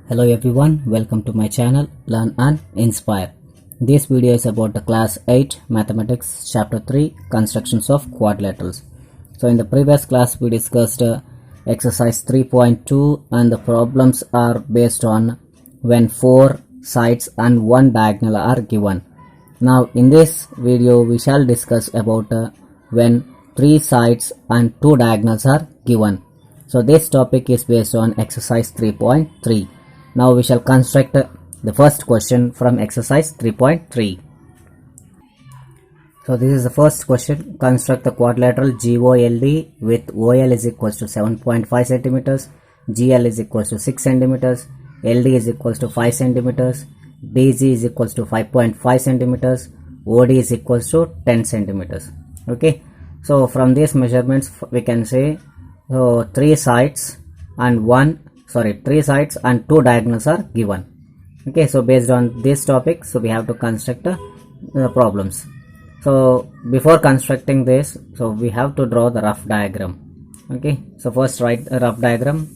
Hello everyone, welcome to my channel Learn and Inspire. This video is about the class 8 mathematics chapter 3 constructions of quadrilaterals. So in the previous class we discussed exercise 3.2 and the problems are based on when 4 sides and 1 diagonal are given. Now in this video we shall discuss about when 3 sides and 2 diagonals are given. So this topic is based on exercise 3.3. Now we shall construct the first question from exercise 3.3. So this is the first question. Construct the quadrilateral GOLD with OL is equals to 7.5 centimeters, GL is equals to 6 centimeters, LD is equals to 5 centimeters, DG is equals to 5.5 centimeters, OD is equals to 10 centimeters. Okay. So from these measurements we can say 3 sides and 2 diagonals are given. Okay, so based on this topic, so we have to construct the problems. So before constructing this, so we have to draw the rough diagram. Okay, so first write a rough diagram.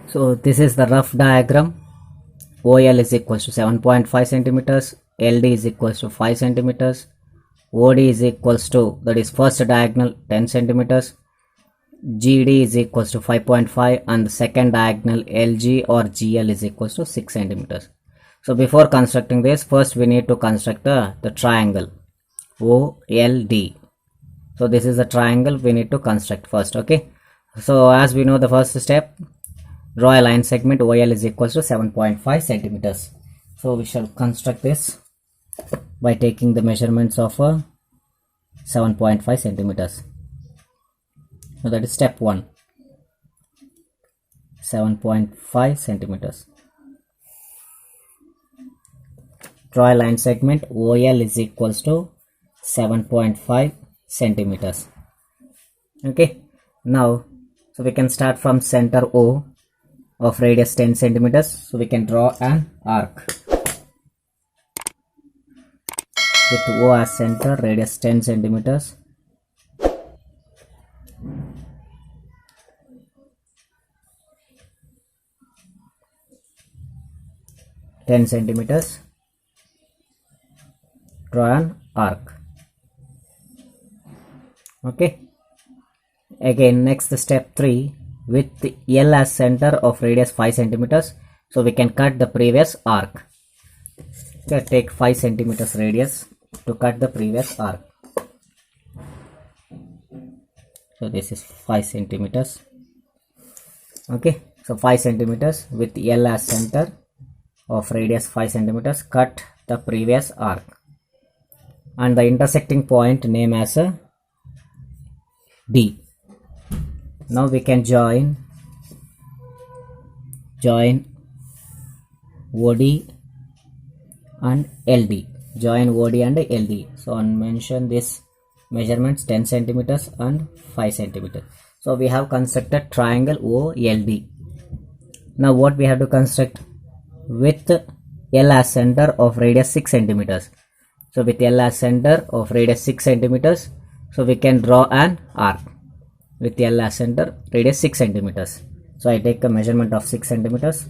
So this is the rough diagram. OL is equals to 7.5 centimeters, LD is equals to 5 centimeters, OD is equals to, that is first diagonal, 10 centimeters, GD is equals to 5.5 and the second diagonal LG or GL is equals to 6 centimeters. So before constructing this, first we need to construct the triangle OLD. So this is the triangle we need to construct first. Okay, so as we know, the first step, draw a line segment OL is equals to 7.5 centimeters. So we shall construct this by taking the measurements of 7.5 centimeters. So that is step 1, 7.5 centimeters. Draw a line segment OL is equals to 7.5 centimeters. Okay, now so we can start from center O of radius 10 centimeters. So we can draw an arc with O as center, radius 10 centimeters. Draw an arc. Okay, again next step 3, with L as center of radius 5 centimeters. So we can cut the previous arc. Okay, take 5 centimeters radius to cut the previous arc. So this is 5 centimeters. Okay, so 5 centimeters with L as center of radius 5 centimeters, cut the previous arc and the intersecting point name as a D. Now we can join OD and LD. Join OD and LD. So on mention this measurements 10 centimeters and 5 centimeters. So we have constructed triangle OLD. Now what we have to construct with L as center of radius 6 centimeters. So with L as center of radius 6 centimeters, so we can draw an arc with L as center, radius 6 centimeters. So I take a measurement of 6 centimeters.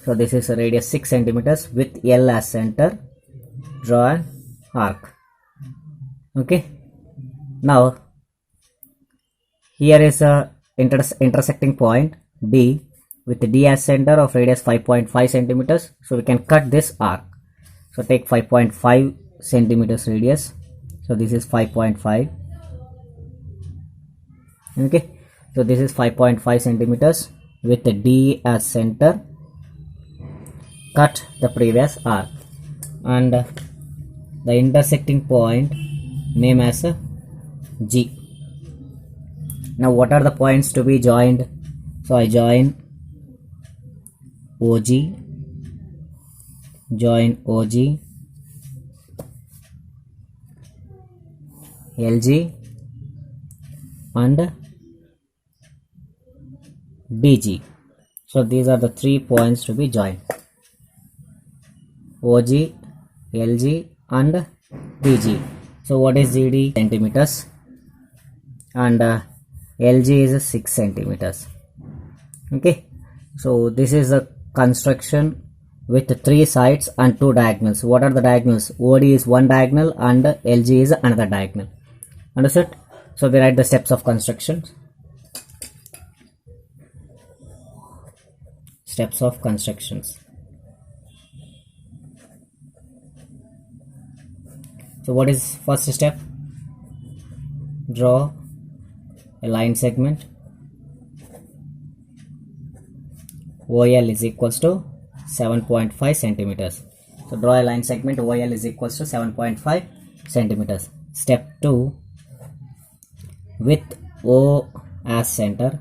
So this is a radius 6 centimeters with L as center, draw an arc. Okay, now here is a intersecting point D with D as center of radius 5.5 centimeters. So we can cut this arc. So take 5.5 centimeters radius. So this is 5.5. Okay, so this is 5.5 centimeters with the D as center. Cut the previous arc and the intersecting point name as G. Now what are the points to be joined? So I join OG, LG and DG. So these are the 3 points to be joined, OG, LG and DG. So what is GD? Centimeters. and LG is 6 centimeters. Okay, so this is a construction with 3 sides and 2 diagonals. What are the diagonals? OD is one diagonal and LG is another diagonal. Understood? So we write the steps of construction. Steps of constructions. So what is first step? Draw a line segment. OL is equals to 7.5 centimeters. So draw a line segment. OL is equals to 7.5 centimeters. Step 2, with O as center,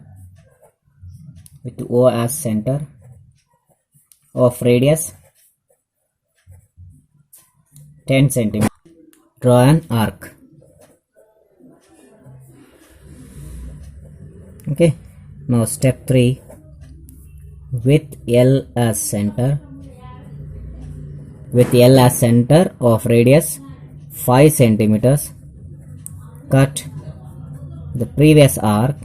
of radius 10 centimeters. Draw an arc. Okay. Now step 3, with L as center, of radius 5 centimeters, cut the previous arc,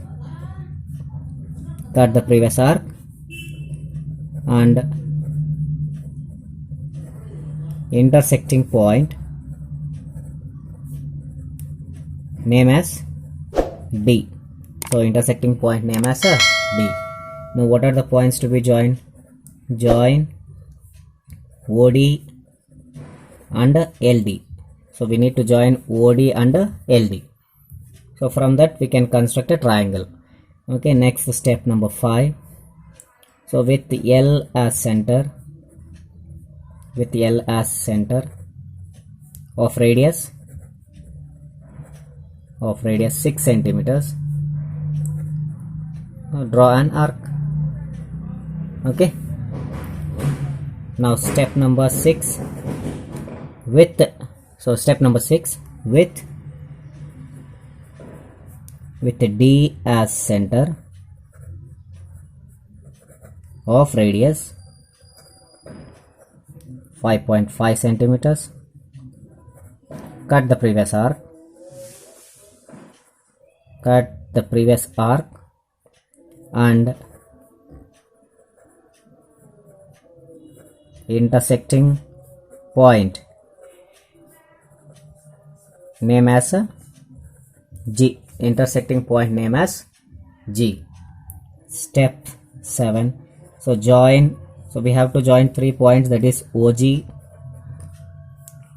and intersecting point name as D. So intersecting point name as D. Now what are the points to be joined? Join OD and LD. So we need to join OD and LD. So from that we can construct a triangle. Okay, next step number 5. So with L as center, of radius 6 centimeters, draw an arc. Okay. Now step number 6, with D as center, of radius 5.5 centimeters, cut the previous arc, and intersecting point name as G. Step 7. So we have to join 3 points, that is OG,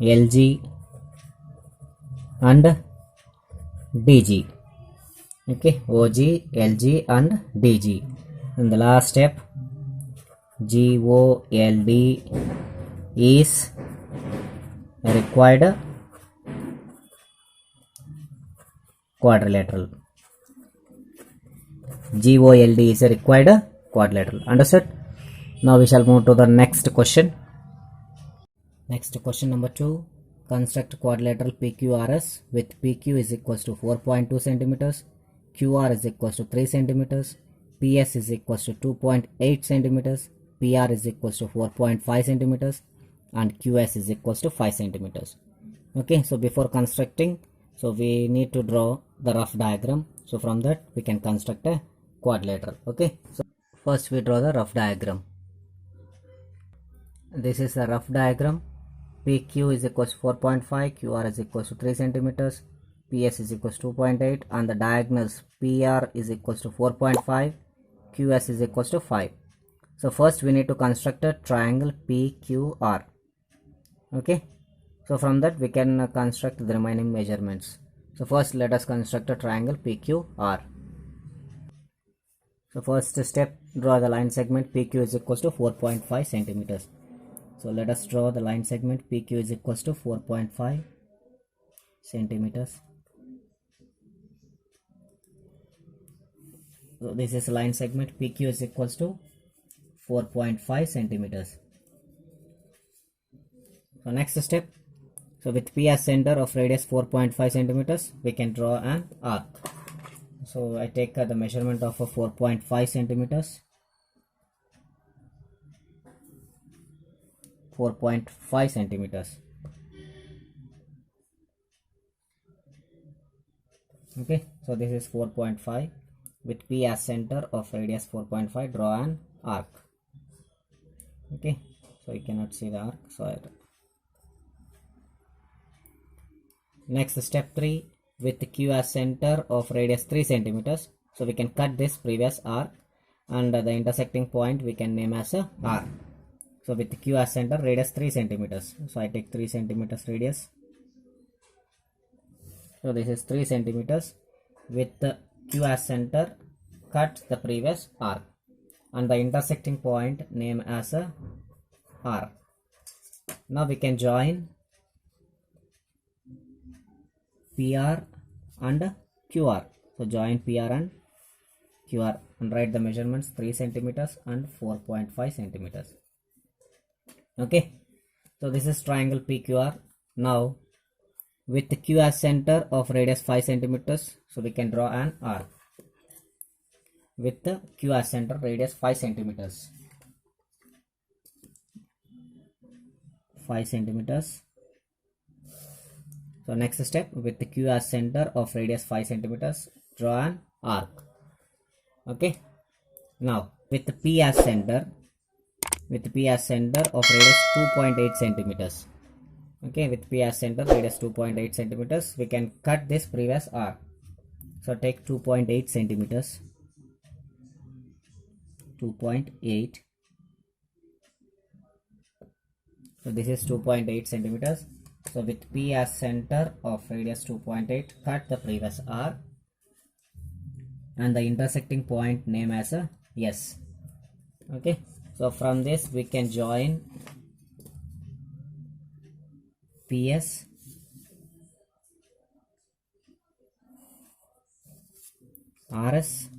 LG and DG. Okay, OG, LG and DG. And the last step, GOLD is a required quadrilateral. GOLD is a required quadrilateral. Understood? Now we shall move to the next question. Next question number 2. Construct quadrilateral PQRS with PQ is equals to 4.2 centimeters, QR is equals to 3 centimeters, PS is equals to 2.8 centimeters, PR is equals to 4.5 centimeters, and QS is equals to 5 centimeters. Okay, so before constructing, so we need to draw the rough diagram. So from that we can construct a quadrilateral. Okay, so first we draw the rough diagram. This is the rough diagram. PQ is equals to 4.5, QR is equals to 3 centimeters, PS is equals to 2.8, and the diagonals PR is equals to 4.5, QS is equals to 5. So first we need to construct a triangle PQR. Okay, so from that we can construct the remaining measurements. So first let us construct a triangle PQR. So first step, draw the line segment PQ is equals to 4.5 centimeters. So let us draw the line segment PQ is equals to 4.5 centimeters. So this is line segment PQ is equals to 4.5 centimeters. So next step, so with P as center of radius 4.5 centimeters, we can draw an arc. So I take the measurement of 4.5 centimeters. 4.5 centimeters. Okay, so this is 4.5. With P as center of radius 4.5, draw an arc. Okay, so you cannot see the arc. So next, step 3, with Q as center of radius 3 centimeters. So we can cut this previous arc, and the intersecting point we can name as a R. So with Q as center, radius 3 centimeters. So I take 3 centimeters radius. So this is 3 centimeters. With the Q as center, cut the previous arc, and the intersecting point name as a R. Now we can join PR and QR. So join PR and QR and write the measurements 3 centimeters and 4.5 centimeters. Okay, so this is triangle PQR. Now with the Q as center of radius 5 centimeters, so we can draw an arc with the Q as center, radius 5 centimeters. 5 centimeters. So next step, with the Q as center of radius 5 centimeters, draw an arc. Okay. Now with the P as center, of radius 2.8 centimeters. Okay, with P as center, radius 2.8 centimeters, we can cut this previous arc. So take 2.8 centimeters. 2.8. So this is 2.8 centimeters. So with P as center of radius 2.8, cut the previous arc, and the intersecting point name as a S. Okay, so from this we can join PS RS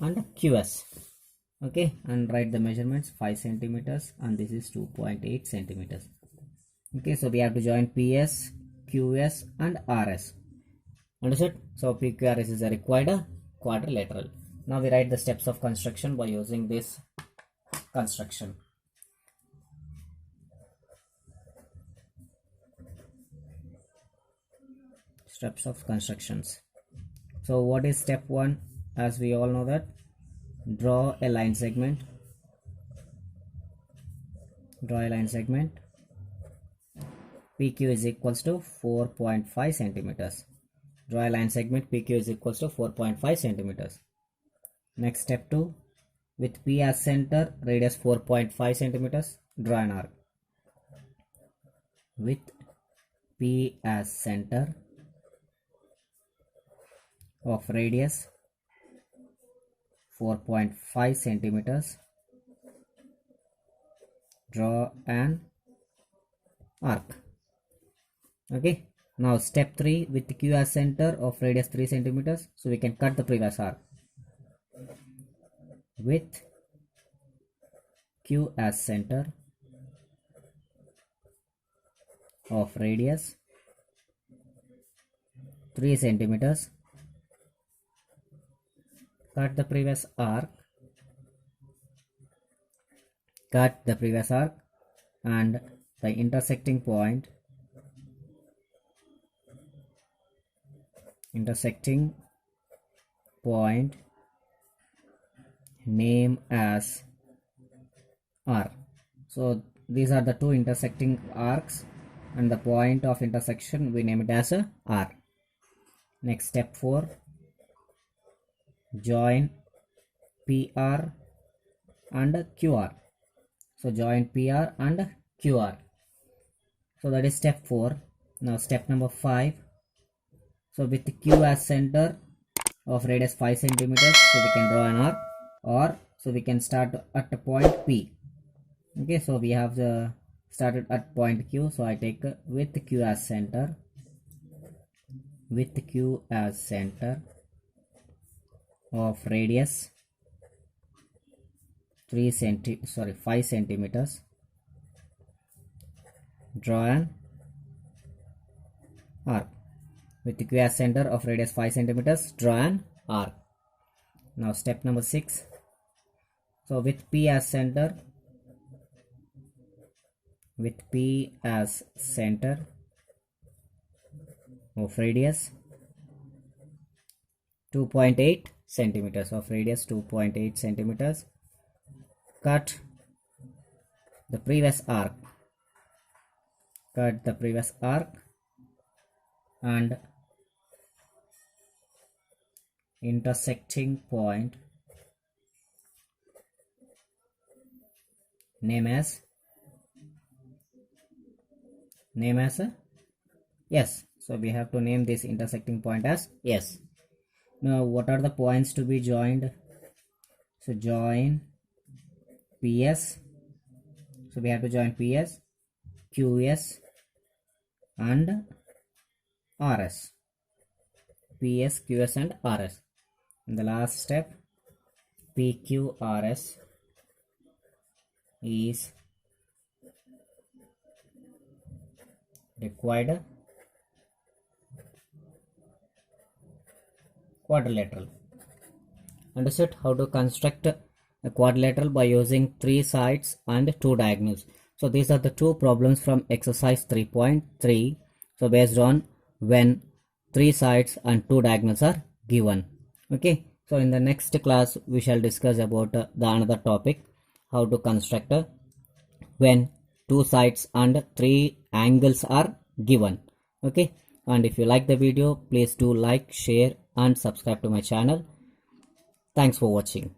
and QS. Okay, and write the measurements 5 centimeters, and this is 2.8 centimeters. Okay, so we have to join PS, QS and RS. Understood? So PQRS is a required quadrilateral. Now we write the steps of construction by using this construction. Steps of constructions. So what is step 1? As we all know that, draw a line segment. Draw a line segment. PQ is equals to 4.5 centimeters. Draw a line segment. PQ is equals to 4.5 centimeters. Next, step 2, with P as center, radius 4.5 centimeters, draw an arc. With P as center of radius 4.5 centimeters, draw an arc. Okay, now step 3, with Q as center of radius 3 centimeters, so we can cut the previous arc. With Q as center of radius 3 centimeters, cut the previous arc, and the intersecting point name as R. So these are the two intersecting arcs, and the point of intersection we name it as a R. Next, step 4, join PR and QR. So join PR and QR. So that is step 4. Now step number 5. So with Q as center of radius 5 centimeters, so we can draw an arc, or so we can start at the point P. Okay, so we have started at point Q. So I take with Q as center, of radius 5 centimeters, draw an arc. With the Q as center of radius 5 centimeters, draw an arc. Now step number 6. So with P as center of radius 2.8 centimeters of radius, 2.8 centimeters. Cut the previous arc, and intersecting point name as S. So we have to name this intersecting point as S. Now what are the points to be joined? So join PS. So we have to join PS, QS and RS. PS, QS and RS. In the last step, PQRS is required quadrilateral. Understood how to construct a quadrilateral by using 3 sides and 2 diagonals. So these are the 2 problems from exercise 3.3. So based on when 3 sides and 2 diagonals are given. Okay. So in the next class we shall discuss about the another topic, how to construct when 2 sides and 3 angles are given. Okay. And if you like the video, please do like, share and subscribe to my channel. Thanks for watching.